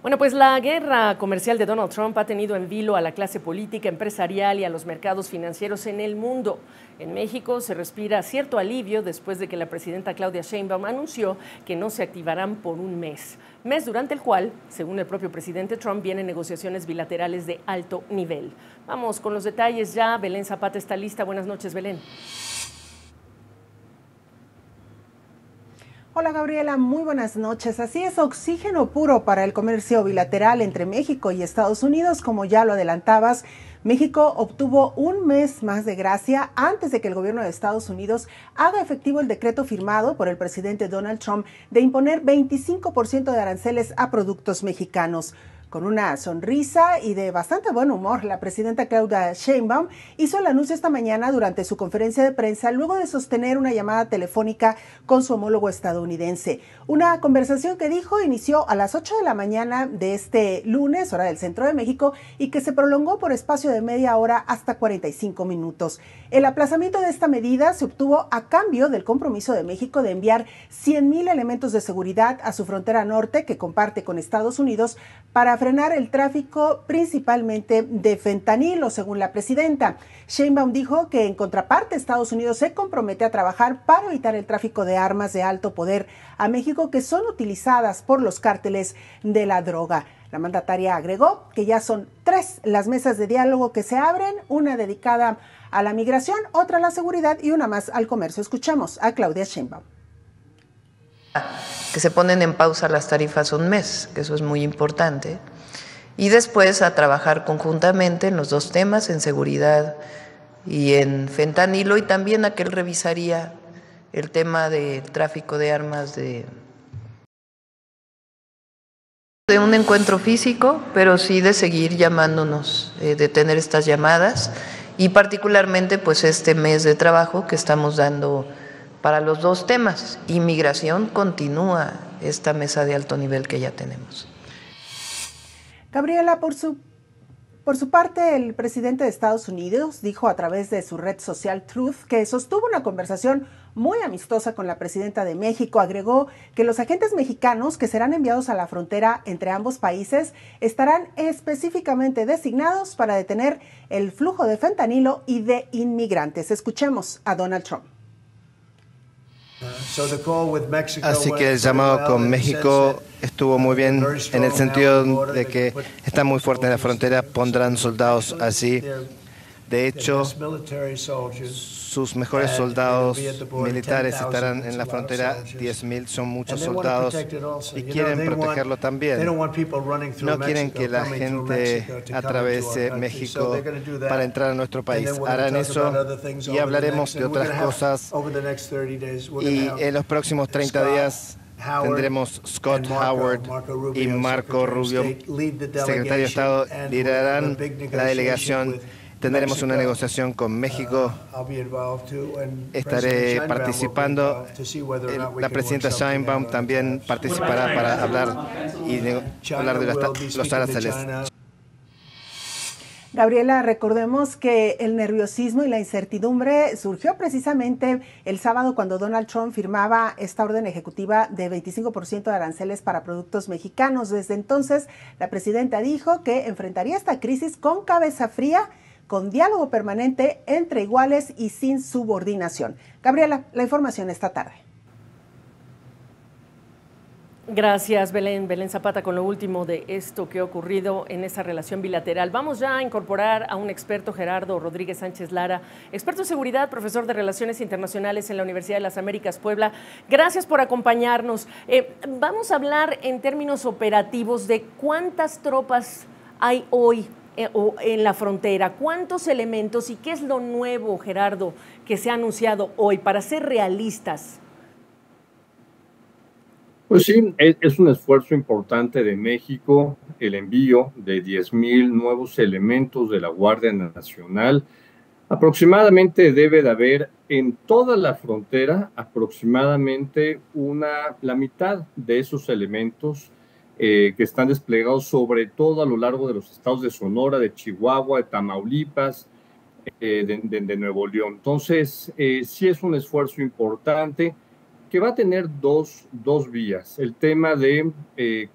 Bueno, pues la guerra comercial de Donald Trump ha tenido en vilo a la clase política, empresarial y a los mercados financieros en el mundo. En México se respira cierto alivio después de que la presidenta Claudia Sheinbaum anunció que no se activarán por un mes durante el cual, según el propio presidente Trump, vienen negociaciones bilaterales de alto nivel. Vamos con los detalles ya. Belén Zapata está lista. Buenas noches, Belén. Hola Gabriela, muy buenas noches. Así es, oxígeno puro para el comercio bilateral entre México y Estados Unidos, como ya lo adelantabas. México obtuvo un mes más de gracia antes de que el gobierno de Estados Unidos haga efectivo el decreto firmado por el presidente Donald Trump de imponer 25% de aranceles a productos mexicanos. Con una sonrisa y de bastante buen humor, la presidenta Claudia Sheinbaum hizo el anuncio esta mañana durante su conferencia de prensa luego de sostener una llamada telefónica con su homólogo estadounidense. Una conversación que dijo inició a las 8 de la mañana de este lunes, hora del centro de México, y que se prolongó por espacio de media hora hasta 45 minutos. El aplazamiento de esta medida se obtuvo a cambio del compromiso de México de enviar 100,000 elementos de seguridad a su frontera norte que comparte con Estados Unidos para frenar el tráfico principalmente de fentanilo, según la presidenta. Sheinbaum dijo que en contraparte Estados Unidos se compromete a trabajar para evitar el tráfico de armas de alto poder a México que son utilizadas por los cárteles de la droga. La mandataria agregó que ya son 3 las mesas de diálogo que se abren, una dedicada a la migración, otra a la seguridad y una más al comercio. Escuchamos a Claudia Sheinbaum. Que se ponen en pausa las tarifas un mes, que eso es muy importante, y después a trabajar conjuntamente en los dos temas, en seguridad y en fentanilo, y también a que él revisaría el tema del tráfico de armas de un encuentro físico, pero sí de seguir llamándonos, de tener estas llamadas, y particularmente pues este mes de trabajo que estamos dando para los dos temas. Inmigración continúa esta mesa de alto nivel que ya tenemos. Gabriela, por su parte, el presidente de Estados Unidos dijo a través de su red social Truth que sostuvo una conversación muy amistosa con la presidenta de México. Agregó que los agentes mexicanos que serán enviados a la frontera entre ambos países estarán específicamente designados para detener el flujo de fentanilo y de inmigrantes. Escuchemos a Donald Trump. Así que el llamado con México estuvo muy bien en el sentido de que está muy fuerte en la frontera, pondrán soldados allí. De hecho, sus mejores soldados militares estarán en la frontera, 10,000 son muchos soldados y quieren protegerlo también. No quieren que la gente atraviese México para entrar a nuestro país. Harán eso y hablaremos de otras cosas y en los próximos 30 días tendremos Scott Howard y Marco Rubio, secretario de Estado, liderarán la delegación. Tendremos una negociación con México. Estaré participando. La presidenta Sheinbaum también participará para hablar de los aranceles. Gabriela, recordemos que el nerviosismo y la incertidumbre surgió precisamente el sábado cuando Donald Trump firmaba esta orden ejecutiva de 25% de aranceles para productos mexicanos. Desde entonces, la presidenta dijo que enfrentaría esta crisis con cabeza fría, con diálogo permanente entre iguales y sin subordinación. Gabriela, la información esta tarde. Gracias, Belén. Belén Zapata con lo último de esto que ha ocurrido en esa relación bilateral. Vamos ya a incorporar a un experto, Gerardo Rodríguez Sánchez Lara, experto en seguridad, profesor de Relaciones Internacionales en la Universidad de las Américas, Puebla. Gracias por acompañarnos. Vamos a hablar en términos operativos de cuántas tropas hay hoy en la frontera, cuántos elementos y qué es lo nuevo, Gerardo, que se ha anunciado hoy, para ser realistas. Pues sí, es un esfuerzo importante de México, el envío de 10,000 nuevos elementos de la Guardia Nacional. Aproximadamente debe de haber en toda la frontera aproximadamente la mitad de esos elementos que están desplegados sobre todo a lo largo de los estados de Sonora, de Chihuahua, de Tamaulipas, de Nuevo León. Entonces, sí es un esfuerzo importante que va a tener dos vías. El tema de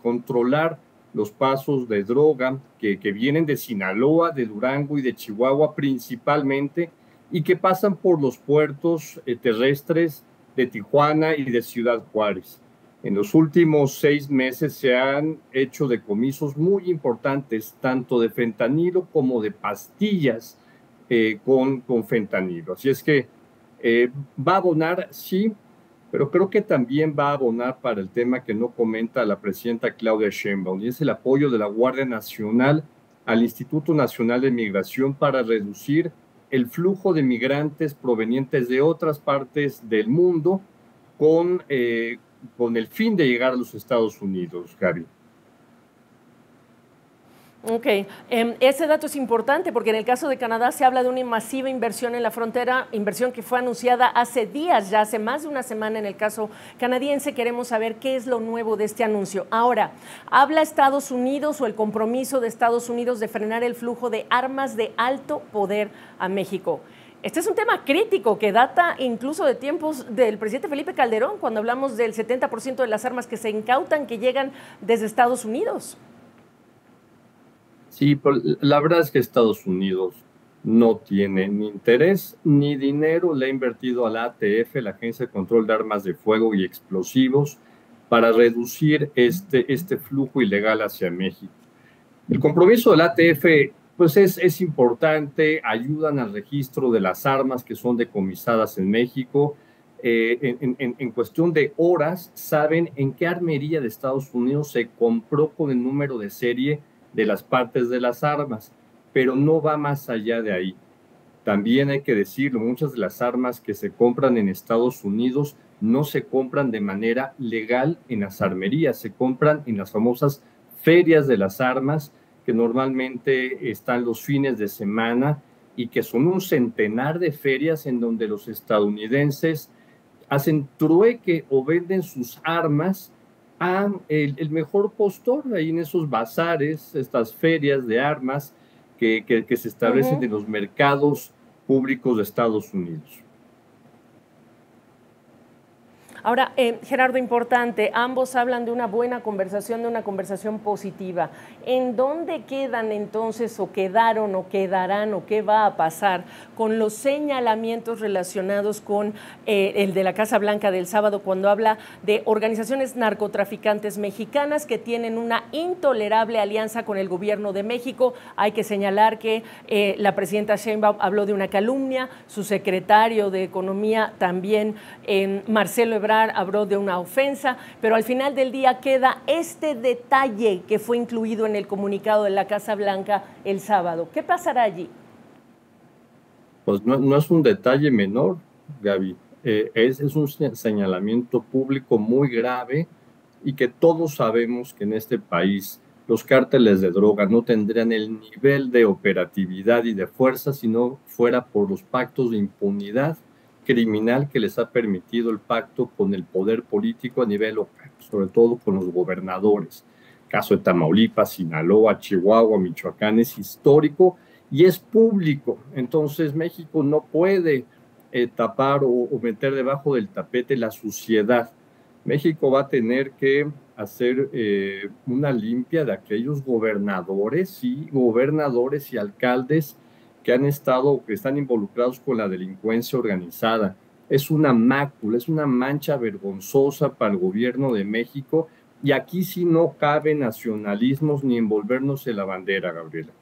controlar los pasos de droga que vienen de Sinaloa, de Durango y de Chihuahua principalmente, y que pasan por los puertos terrestres de Tijuana y de Ciudad Juárez. En los últimos 6 meses se han hecho decomisos muy importantes, tanto de fentanilo como de pastillas con fentanilo. Así es que va a abonar, sí, pero creo que también va a abonar para el tema que no comenta la presidenta Claudia Sheinbaum, y es el apoyo de la Guardia Nacional al Instituto Nacional de Migración para reducir el flujo de migrantes provenientes de otras partes del mundo con el fin de llegar a los Estados Unidos, Gaby. Ok, ese dato es importante porque en el caso de Canadá se habla de una masiva inversión en la frontera, inversión que fue anunciada hace días, ya hace más de una semana en el caso canadiense. Queremos saber qué es lo nuevo de este anuncio. Ahora, ¿habla Estados Unidos o el compromiso de Estados Unidos de frenar el flujo de armas de alto poder a México? Este es un tema crítico que data incluso de tiempos del presidente Felipe Calderón, cuando hablamos del 70% de las armas que se incautan que llegan desde Estados Unidos. Sí, pero la verdad es que Estados Unidos no tiene ni interés ni dinero, le ha invertido a la ATF, la Agencia de Control de Armas de Fuego y Explosivos, para reducir este flujo ilegal hacia México. El compromiso de la ATF pues es importante, ayudan al registro de las armas que son decomisadas en México. En cuestión de horas, saben en qué armería de Estados Unidos se compró con el número de serie de las partes de las armas, pero no va más allá de ahí. También hay que decirlo, muchas de las armas que se compran en Estados Unidos no se compran de manera legal en las armerías, se compran en las famosas ferias de las armas, que normalmente están los fines de semana y que son un centenar de ferias en donde los estadounidenses hacen trueque o venden sus armas a el mejor postor, ahí en esos bazares, estas ferias de armas que se establecen en los mercados públicos de Estados Unidos. Ahora, Gerardo, importante, ambos hablan de una buena conversación, de una conversación positiva. ¿En dónde quedan entonces, o quedaron, o quedarán, o qué va a pasar con los señalamientos relacionados con el de la Casa Blanca del sábado, cuando habla de organizaciones narcotraficantes mexicanas que tienen una intolerable alianza con el gobierno de México? Hay que señalar que la presidenta Sheinbaum habló de una calumnia, su secretario de Economía también, Marcelo Ebrard, habló de una ofensa, pero al final del día queda este detalle que fue incluido en el comunicado de la Casa Blanca el sábado. ¿Qué pasará allí? Pues no es un detalle menor, Gaby. Es un señalamiento público muy grave, y que todos sabemos que en este país los cárteles de droga no tendrían el nivel de operatividad y de fuerza si no fuera por los pactos de impunidad criminal que les ha permitido el pacto con el poder político a nivel local, sobre todo con los gobernadores. El caso de Tamaulipas, Sinaloa, Chihuahua, Michoacán es histórico y es público. Entonces México no puede tapar o meter debajo del tapete la suciedad. México va a tener que hacer una limpia de aquellos gobernadores y alcaldes que están involucrados con la delincuencia organizada. Es una mácula, es una mancha vergonzosa para el gobierno de México, y aquí sí no cabe nacionalismos ni envolvernos en la bandera, Gabriela.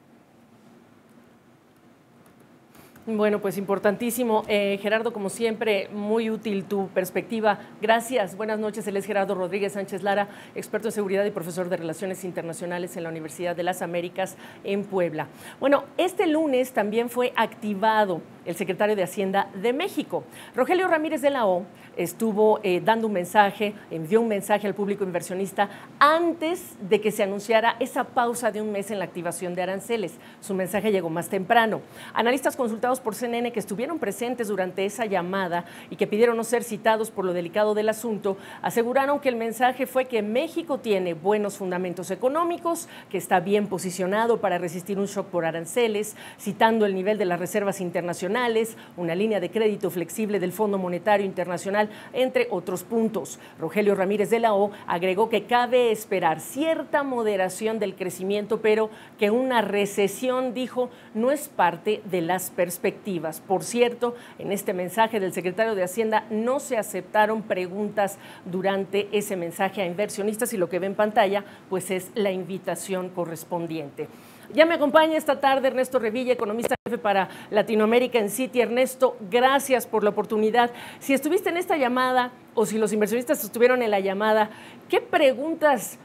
Bueno, pues importantísimo. Gerardo, como siempre, muy útil tu perspectiva. Gracias. Buenas noches. Él es Gerardo Rodríguez Sánchez Lara, experto en seguridad y profesor de Relaciones Internacionales en la Universidad de las Américas en Puebla. Bueno, este lunes también fue activado el secretario de Hacienda de México. Rogelio Ramírez de la O estuvo dando un mensaje, envió un mensaje al público inversionista antes de que se anunciara esa pausa de un mes en la activación de aranceles. Su mensaje llegó más temprano. Analistas consultados informados por CNN que estuvieron presentes durante esa llamada y que pidieron no ser citados por lo delicado del asunto, aseguraron que el mensaje fue que México tiene buenos fundamentos económicos, que está bien posicionado para resistir un shock por aranceles, citando el nivel de las reservas internacionales, una línea de crédito flexible del Fondo Monetario Internacional, entre otros puntos. Rogelio Ramírez de la O agregó que cabe esperar cierta moderación del crecimiento, pero que una recesión, dijo, no es parte de las perspectivas. Por cierto, en este mensaje del secretario de Hacienda no se aceptaron preguntas durante ese mensaje a inversionistas y lo que ve en pantalla pues es la invitación correspondiente. Ya me acompaña esta tarde Ernesto Revilla, economista jefe para Latinoamérica en Citi. Ernesto, gracias por la oportunidad. Si estuviste en esta llamada o si los inversionistas estuvieron en la llamada, ¿qué preguntas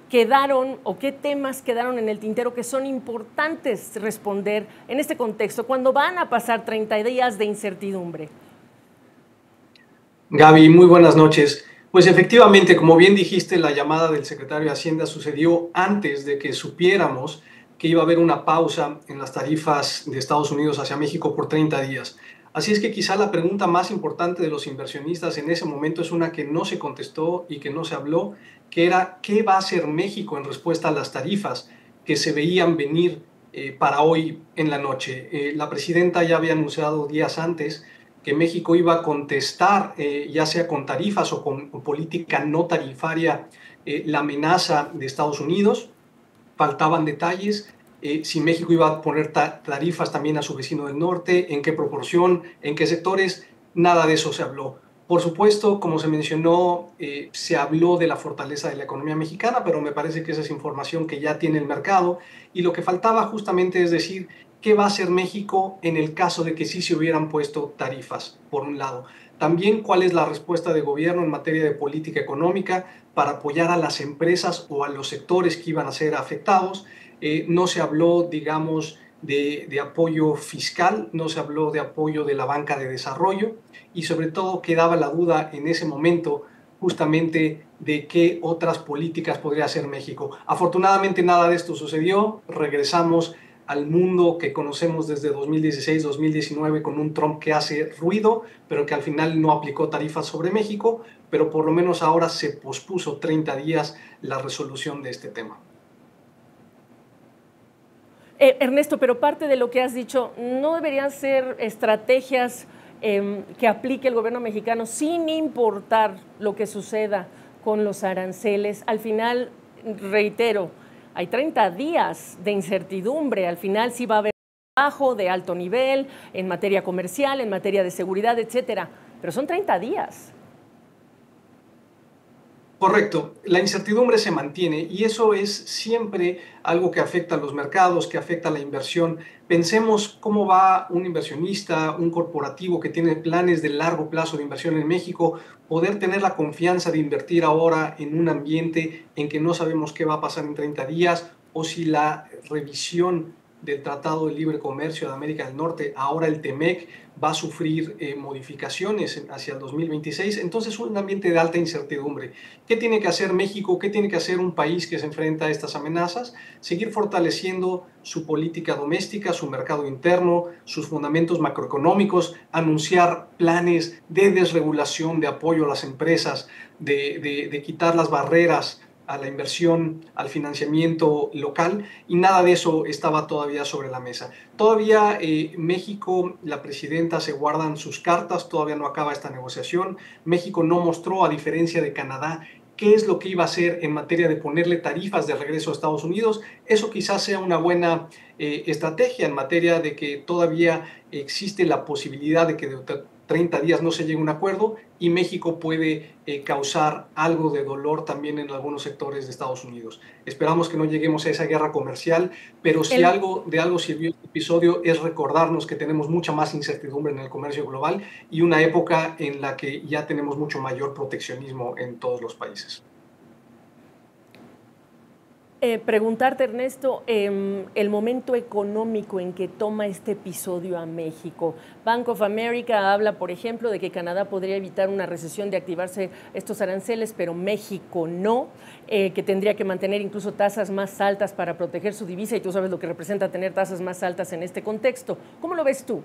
quedaron o qué temas quedaron en el tintero que son importantes responder en este contexto, cuando van a pasar 30 días de incertidumbre? Gaby, muy buenas noches. Pues efectivamente, como bien dijiste, la llamada del secretario de Hacienda sucedió antes de que supiéramos que iba a haber una pausa en las tarifas de Estados Unidos hacia México por 30 días. Así es que quizá la pregunta más importante de los inversionistas en ese momento es una que no se contestó y que no se habló, que era ¿qué va a hacer México en respuesta a las tarifas que se veían venir para hoy en la noche? La presidenta ya había anunciado días antes que México iba a contestar, ya sea con tarifas o con política no tarifaria, la amenaza de Estados Unidos. Faltaban detalles, si México iba a poner tarifas también a su vecino del norte, en qué proporción, en qué sectores, nada de eso se habló. Por supuesto, como se mencionó, se habló de la fortaleza de la economía mexicana, pero me parece que esa es información que ya tiene el mercado, y lo que faltaba justamente es decir qué va a hacer México en el caso de que sí se hubieran puesto tarifas, por un lado. También cuál es la respuesta de gobierno en materia de política económica para apoyar a las empresas o a los sectores que iban a ser afectados. No se habló, digamos, de apoyo fiscal, no se habló de apoyo de la banca de desarrollo y sobre todo quedaba la duda en ese momento justamente de qué otras políticas podría hacer México. Afortunadamente nada de esto sucedió, regresamos al mundo que conocemos desde 2016-2019 con un Trump que hace ruido, pero que al final no aplicó tarifas sobre México, pero por lo menos ahora se pospuso 30 días la resolución de este tema. Ernesto, pero parte de lo que has dicho, ¿no deberían ser estrategias que aplique el gobierno mexicano sin importar lo que suceda con los aranceles? Al final, reitero, hay 30 días de incertidumbre, al final sí va a haber trabajo de alto nivel en materia comercial, en materia de seguridad, etcétera, pero son 30 días. Correcto, la incertidumbre se mantiene y eso es siempre algo que afecta a los mercados, que afecta a la inversión. Pensemos cómo va un inversionista, un corporativo que tiene planes de largo plazo de inversión en México, poder tener la confianza de invertir ahora en un ambiente en que no sabemos qué va a pasar en 30 días o si la revisión del Tratado de Libre Comercio de América del Norte, ahora el TEMEC, va a sufrir modificaciones hacia el 2026. Entonces, un ambiente de alta incertidumbre. ¿Qué tiene que hacer México? ¿Qué tiene que hacer un país que se enfrenta a estas amenazas? Seguir fortaleciendo su política doméstica, su mercado interno, sus fundamentos macroeconómicos, anunciar planes de desregulación, de apoyo a las empresas, de quitar las barreras a la inversión, al financiamiento local, y nada de eso estaba todavía sobre la mesa. Todavía México, la presidenta se guardan sus cartas, todavía no acaba esta negociación. México no mostró, a diferencia de Canadá, qué es lo que iba a hacer en materia de ponerle tarifas de regreso a Estados Unidos. Eso quizás sea una buena estrategia en materia de que todavía existe la posibilidad de que de 30 días no se llegue a un acuerdo y México puede causar algo de dolor también en algunos sectores de Estados Unidos. Esperamos que no lleguemos a esa guerra comercial, pero si algo sirvió este episodio es recordarnos que tenemos mucha más incertidumbre en el comercio global y una época en la que ya tenemos mucho mayor proteccionismo en todos los países. Preguntarte, Ernesto, el momento económico en que toma este episodio a México. Bank of America habla, por ejemplo, de que Canadá podría evitar una recesión de activarse estos aranceles, pero México no, que tendría que mantener incluso tasas más altas para proteger su divisa, y tú sabes lo que representa tener tasas más altas en este contexto. ¿Cómo lo ves tú?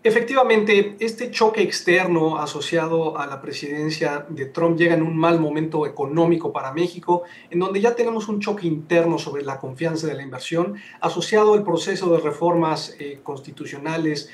Efectivamente, este choque externo asociado a la presidencia de Trump llega en un mal momento económico para México, en donde ya tenemos un choque interno sobre la confianza de la inversión, asociado al proceso de reformas constitucionales,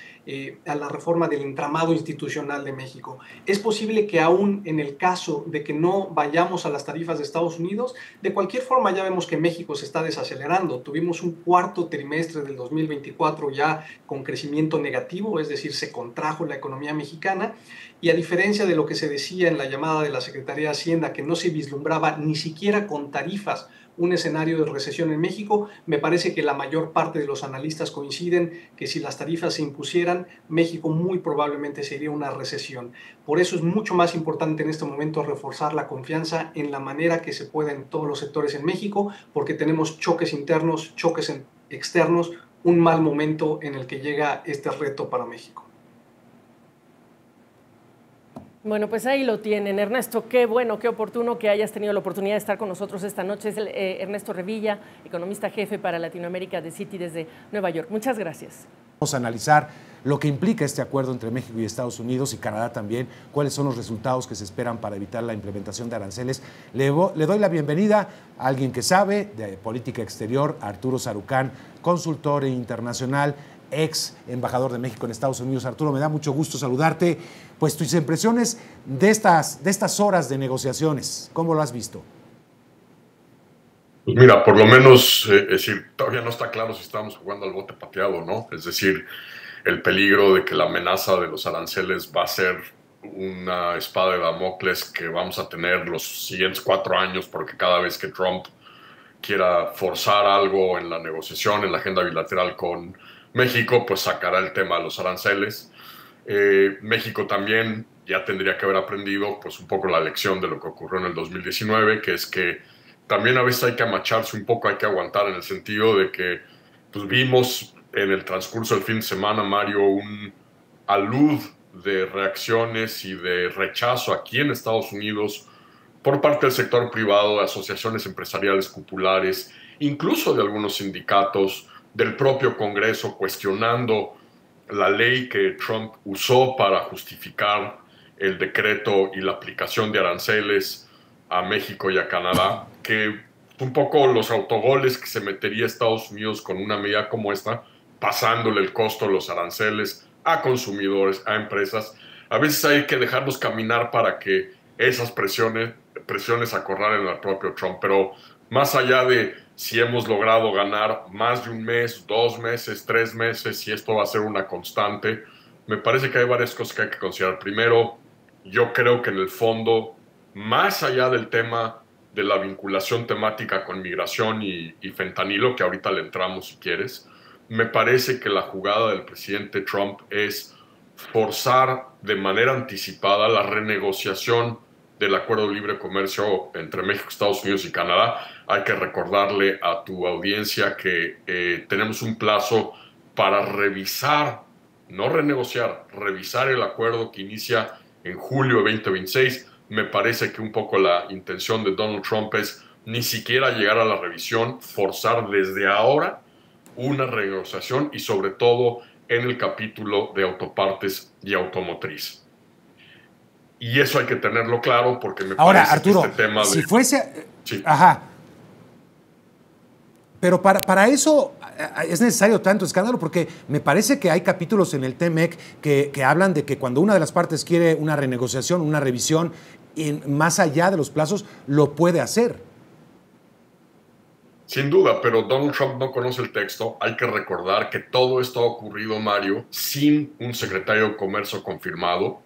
a la reforma del entramado institucional de México. Es posible que aún en el caso de que no vayamos a las tarifas de Estados Unidos, de cualquier forma ya vemos que México se está desacelerando. Tuvimos un cuarto trimestre del 2024 ya con crecimiento negativo, es decir, se contrajo la economía mexicana, y a diferencia de lo que se decía en la llamada de la Secretaría de Hacienda, que no se vislumbraba ni siquiera con tarifas un escenario de recesión en México, me parece que la mayor parte de los analistas coinciden que si las tarifas se impusieran, México muy probablemente sería una recesión. Por eso es mucho más importante en este momento reforzar la confianza en la manera que se pueda en todos los sectores en México, porque tenemos choques internos, choques externos, un mal momento en el que llega este reto para México. Bueno, pues ahí lo tienen. Ernesto, qué bueno, qué oportuno que hayas tenido la oportunidad de estar con nosotros esta noche. Es Ernesto Revilla, economista jefe para Latinoamérica de Citi desde Nueva York. Muchas gracias. Vamos a analizar lo que implica este acuerdo entre México y Estados Unidos y Canadá también, cuáles son los resultados que se esperan para evitar la implementación de aranceles. Le doy la bienvenida a alguien que sabe de política exterior, Arturo Sarucán, consultor internacional, ex embajador de México en Estados Unidos. Arturo, me da mucho gusto saludarte. Pues tus impresiones de estas horas de negociaciones, ¿cómo lo has visto? Pues mira, por lo menos, es decir, todavía no está claro si estamos jugando al bote pateado, ¿no? Es decir, el peligro de que la amenaza de los aranceles va a ser una espada de Damocles que vamos a tener los siguientes 4 años, porque cada vez que Trump quiera forzar algo en la negociación, en la agenda bilateral con México, pues sacará el tema de los aranceles. México también ya tendría que haber aprendido pues un poco la lección de lo que ocurrió en el 2019, que es que también a veces hay que amacharse un poco, hay que aguantar, en el sentido de que pues vimos en el transcurso del fin de semana, Mario, un alud de reacciones y de rechazo aquí en Estados Unidos por parte del sector privado, de asociaciones empresariales populares, incluso de algunos sindicatos, del propio Congreso, cuestionando la ley que Trump usó para justificar el decreto y la aplicación de aranceles a México y a Canadá, que un poco los autogoles que se metería Estados Unidos con una medida como esta, pasándole el costo de los aranceles a consumidores, a empresas. A veces hay que dejarlos caminar para que esas presiones acorralen al propio Trump, pero más allá de si hemos logrado ganar más de un mes, 2 meses, 3 meses, si esto va a ser una constante, me parece que hay varias cosas que hay que considerar. Primero, yo creo que en el fondo, más allá del tema de la vinculación temática con migración y fentanilo, que ahorita le entramos si quieres, me parece que la jugada del presidente Trump es forzar de manera anticipada la renegociación del Acuerdo de Libre Comercio entre México, Estados Unidos y Canadá. Hay que recordarle a tu audiencia que tenemos un plazo para revisar, no renegociar, revisar el acuerdo que inicia en julio de 2026. Me parece que un poco la intención de Donald Trump es ni siquiera llegar a la revisión, forzar desde ahora una renegociación y sobre todo en el capítulo de autopartes y automotriz. Y eso hay que tenerlo claro porque me ahora, parece Arturo, que este tema de... si fuese... Sí. Ajá. Pero para eso es necesario tanto escándalo, porque me parece que hay capítulos en el TEMEC que hablan de que cuando una de las partes quiere una renegociación, una revisión, más allá de los plazos, lo puede hacer. Sin duda, pero Donald Trump no conoce el texto. Hay que recordar que todo esto ha ocurrido, Mario, sin un secretario de Comercio confirmado,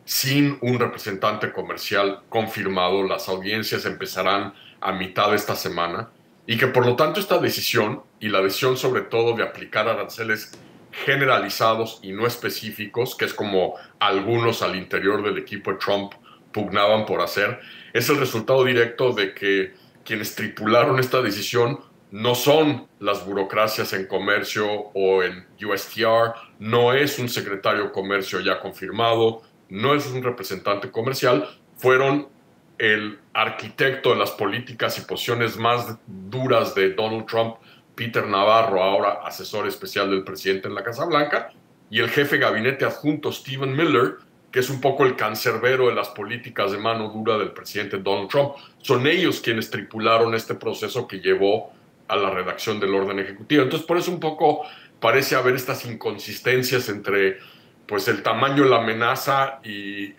sin un representante comercial confirmado. Las audiencias empezarán a mitad de esta semana y que por lo tanto esta decisión, y la decisión sobre todo de aplicar aranceles generalizados y no específicos, que es como algunos al interior del equipo de Trump pugnaban por hacer, es el resultado directo de que quienes tripularon esta decisión no son las burocracias en comercio o en USTR, no es un secretario de comercio ya confirmado, no es un representante comercial, fueron el arquitecto de las políticas y posiciones más duras de Donald Trump, Peter Navarro, ahora asesor especial del presidente en la Casa Blanca, y el jefe de gabinete adjunto Stephen Miller, que es un poco el cancerbero de las políticas de mano dura del presidente Donald Trump. Son ellos quienes tripularon este proceso que llevó a la redacción del orden ejecutivo. Entonces, por eso un poco parece haber estas inconsistencias entre pues, el tamaño de la amenaza y,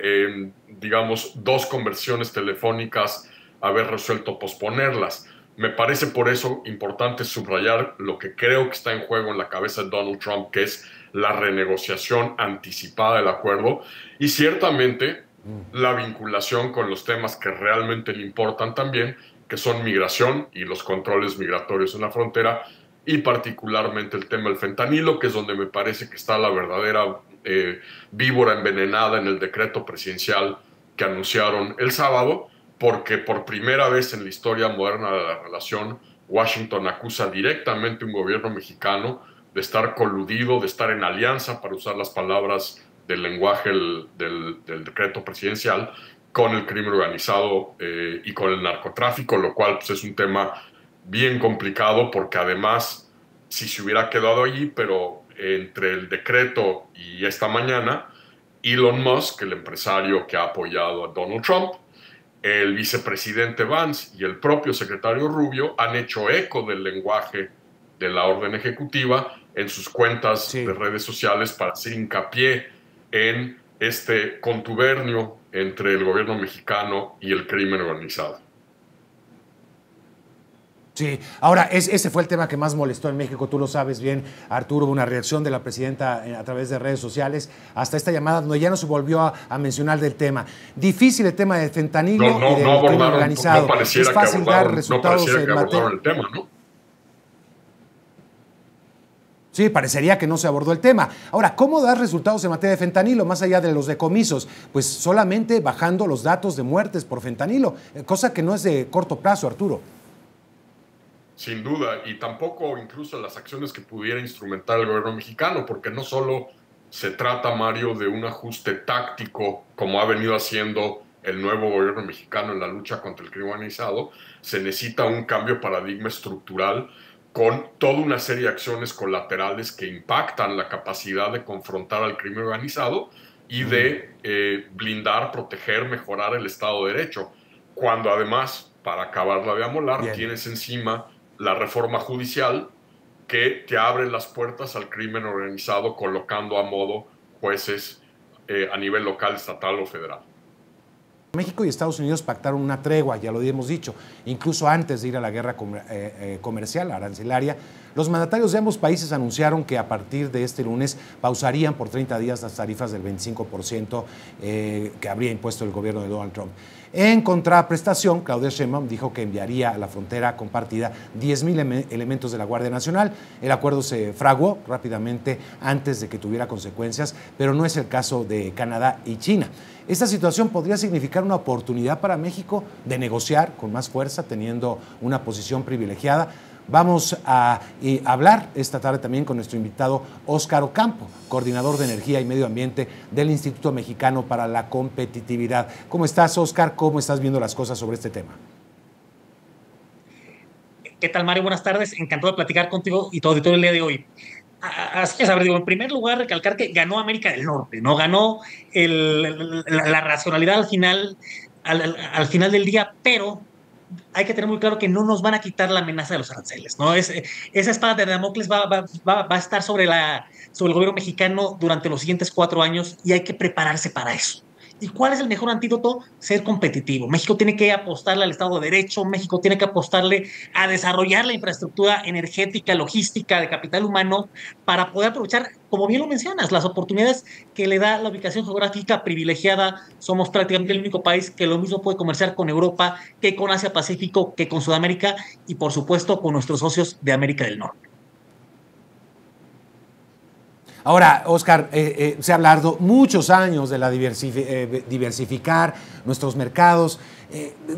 digamos, 2 conversiones telefónicas, haber resuelto posponerlas. Me parece por eso importante subrayar lo que creo que está en juego en la cabeza de Donald Trump, que es la renegociación anticipada del acuerdo y ciertamente la vinculación con los temas que realmente le importan también, que son migración y los controles migratorios en la frontera, y particularmente el tema del fentanilo, que es donde me parece que está la verdadera víbora envenenada en el decreto presidencial que anunciaron el sábado, porque por primera vez en la historia moderna de la relación, Washington acusa directamente a un gobierno mexicano de estar coludido, de estar en alianza, para usar las palabras del lenguaje del decreto presidencial, con el crimen organizado y con el narcotráfico, lo cual pues, es un tema bien complicado, porque además, si se hubiera quedado allí, pero entre el decreto y esta mañana, Elon Musk, el empresario que ha apoyado a Donald Trump, el vicepresidente Vance y el propio secretario Rubio han hecho eco del lenguaje de la orden ejecutiva en sus cuentas de redes sociales para hacer hincapié en este contubernio entre el gobierno mexicano y el crimen organizado. Sí, ahora ese fue el tema que más molestó en México, tú lo sabes bien, Arturo, una reacción de la presidenta a través de redes sociales hasta esta llamada donde ya no se volvió a mencionar del tema. Difícil el tema del fentanilo y del crimen organizado. Es fácil dar resultados en materia. El tema, ¿no? Sí, parecería que no se abordó el tema. Ahora, ¿cómo dar resultados en materia de fentanilo, más allá de los decomisos? Pues solamente bajando los datos de muertes por fentanilo, cosa que no es de corto plazo, Arturo. Sin duda, y tampoco incluso las acciones que pudiera instrumentar el gobierno mexicano, porque no solo se trata, Mario, de un ajuste táctico, como ha venido haciendo el nuevo gobierno mexicano en la lucha contra el crimen organizado, se necesita un cambio de paradigma estructural con toda una serie de acciones colaterales que impactan la capacidad de confrontar al crimen organizado y de blindar, proteger, mejorar el Estado de Derecho, cuando además, para acabarla de amolar, tienes encima la reforma judicial que te abre las puertas al crimen organizado, colocando a modo jueces a nivel local, estatal o federal. México y Estados Unidos pactaron una tregua, ya lo hemos dicho, incluso antes de ir a la guerra comercial, arancelaria. Los mandatarios de ambos países anunciaron que a partir de este lunes pausarían por 30 días las tarifas del 25% que habría impuesto el gobierno de Donald Trump. En contraprestación, Claudia Sheinbaum dijo que enviaría a la frontera compartida 10,000 elementos de la Guardia Nacional. El acuerdo se fraguó rápidamente antes de que tuviera consecuencias, pero no es el caso de Canadá y China. Esta situación podría significar una oportunidad para México de negociar con más fuerza, teniendo una posición privilegiada. Vamos a hablar esta tarde también con nuestro invitado Óscar Ocampo, coordinador de Energía y Medio Ambiente del Instituto Mexicano para la Competitividad. ¿Cómo estás, Óscar? ¿Cómo estás viendo las cosas sobre este tema? ¿Qué tal, Mario? Buenas tardes. Encantado de platicar contigo y tu auditorio el día de hoy. Así es, a ver, digo, en primer lugar, recalcar que ganó América del Norte, ¿no? Ganó la racionalidad al final del día, pero hay que tener muy claro que no nos van a quitar la amenaza de los aranceles, ¿no? Esa espada de Damocles va a estar sobre el gobierno mexicano durante los siguientes 4 años y hay que prepararse para eso. ¿Y cuál es el mejor antídoto? Ser competitivo. México tiene que apostarle al Estado de Derecho, México tiene que apostarle a desarrollar la infraestructura energética, logística, de capital humano, para poder aprovechar, como bien lo mencionas, las oportunidades que le da la ubicación geográfica privilegiada. Somos prácticamente el único país que lo mismo puede comerciar con Europa, que con Asia-Pacífico, que con Sudamérica y, por supuesto, con nuestros socios de América del Norte. Ahora, Óscar, se ha hablado muchos años de la diversificar nuestros mercados.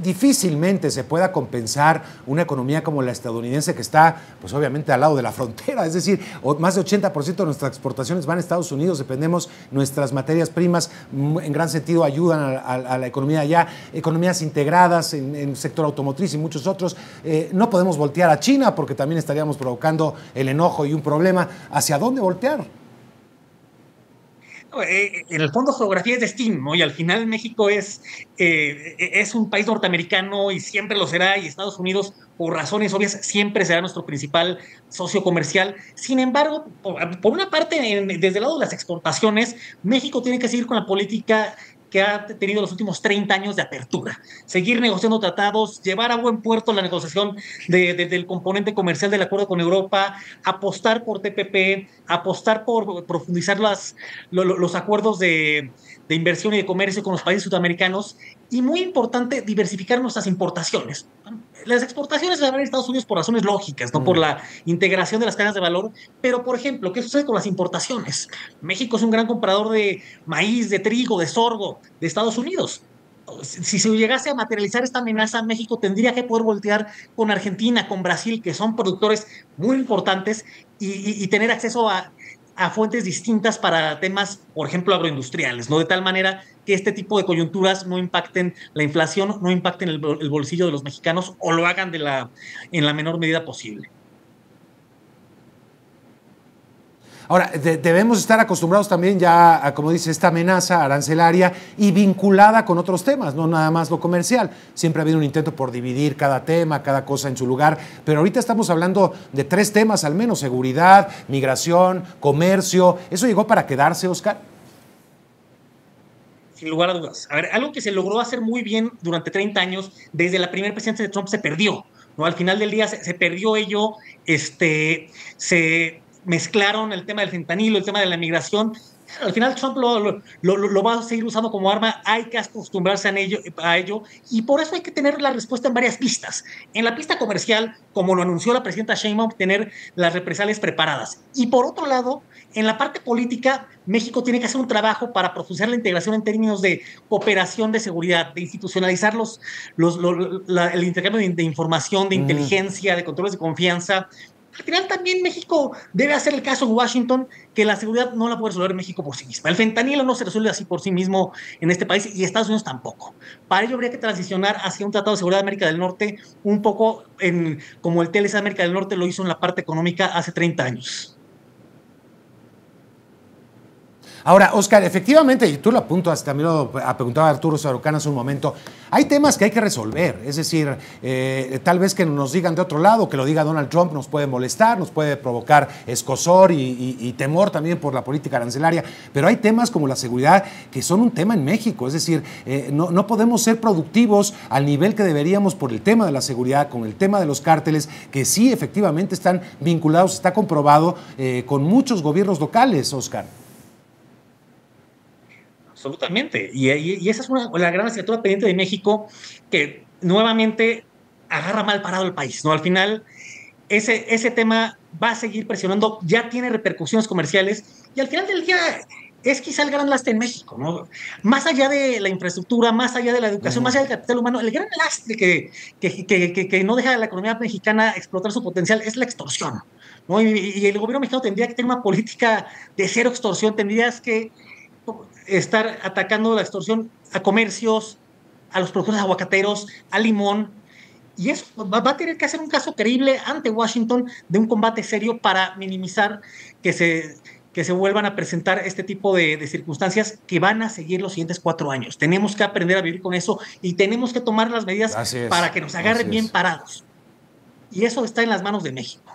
Difícilmente se pueda compensar una economía como la estadounidense, que está, pues obviamente, al lado de la frontera. Es decir, más de 80% de nuestras exportaciones van a Estados Unidos. Dependemos, nuestras materias primas en gran sentido ayudan a la economía allá. Economías integradas en el sector automotriz y muchos otros. No podemos voltear a China porque también estaríamos provocando el enojo y un problema. ¿Hacia dónde voltear? En el fondo geografía es destino, ¿no? Y al final México es un país norteamericano y siempre lo será, y Estados Unidos, por razones obvias, siempre será nuestro principal socio comercial. Sin embargo, por una parte, desde el lado de las exportaciones, México tiene que seguir con la política que ha tenido los últimos 30 años de apertura. Seguir negociando tratados, llevar a buen puerto la negociación del componente comercial del acuerdo con Europa, apostar por TPP, apostar por profundizar los acuerdos de inversión y de comercio con los países sudamericanos, y muy importante, diversificar nuestras importaciones. Las exportaciones se van a Estados Unidos por razones lógicas, no por la integración de las cadenas de valor, pero, por ejemplo, ¿qué sucede con las importaciones? México es un gran comprador de maíz, de trigo, de sorgo de Estados Unidos. Si se llegase a materializar esta amenaza, México tendría que poder voltear con Argentina, con Brasil, que son productores muy importantes, y tener acceso a fuentes distintas para temas, por ejemplo, agroindustriales, ¿no? De tal manera que este tipo de coyunturas no impacten la inflación, no impacten el bolsillo de los mexicanos, o lo hagan en la menor medida posible. Ahora, debemos estar acostumbrados también ya a, como dice, esta amenaza arancelaria y vinculada con otros temas, no nada más lo comercial. Siempre ha habido un intento por dividir cada tema, cada cosa en su lugar, pero ahorita estamos hablando de 3 temas al menos: seguridad, migración, comercio. ¿Eso llegó para quedarse, Oscar? Sin lugar a dudas. A ver, algo que se logró hacer muy bien durante 30 años, desde la primera presidencia de Trump, se perdió, ¿no? Al final del día se perdió ello, se mezclaron el tema del fentanilo, el tema de la migración. Al final Trump lo va a seguir usando como arma. Hay que acostumbrarse a ello, y por eso hay que tener la respuesta en varias pistas. En la pista comercial, como lo anunció la presidenta Sheinbaum, tener las represalias preparadas. Y por otro lado, en la parte política, México tiene que hacer un trabajo para profundizar la integración en términos de cooperación de seguridad, de institucionalizar el intercambio de información, de inteligencia, de controles de confianza. Al final también México debe hacer el caso en Washington, que la seguridad no la puede resolver México por sí misma. El fentanilo no se resuelve así por sí mismo en este país, y Estados Unidos tampoco. Para ello habría que transicionar hacia un tratado de seguridad de América del Norte, un poco como el TLC de América del Norte lo hizo en la parte económica hace 30 años. Ahora, Oscar, efectivamente, y tú lo apuntas, también lo preguntaba Arturo Sarucán hace un momento, hay temas que hay que resolver. Es decir, tal vez que nos digan de otro lado, que lo diga Donald Trump, nos puede molestar, nos puede provocar escozor y temor también por la política arancelaria, pero hay temas como la seguridad que son un tema en México. Es decir, no podemos ser productivos al nivel que deberíamos por el tema de la seguridad, con el tema de los cárteles, que sí, efectivamente están vinculados, está comprobado, con muchos gobiernos locales, Oscar. Absolutamente. Y esa es la gran asignatura pendiente de México, que nuevamente agarra mal parado el país, ¿no? Al final, ese tema va a seguir presionando, ya tiene repercusiones comerciales, y al final del día es quizá el gran lastre en México, ¿no? Más allá de la infraestructura, más allá de la educación, más allá del capital humano, el gran lastre que no deja a la economía mexicana explotar su potencial es la extorsión, ¿no? Y el gobierno mexicano tendría que tener una política de cero extorsión. Tendrías que estar atacando la extorsión a comercios, a los productores aguacateros, al limón, y eso va a tener que hacer un caso creíble ante Washington de un combate serio para minimizar que se vuelvan a presentar este tipo de circunstancias que van a seguir los siguientes 4 años. Tenemos que aprender a vivir con eso, y tenemos que tomar las medidas para que nos agarren bien parados. Y eso está en las manos de México.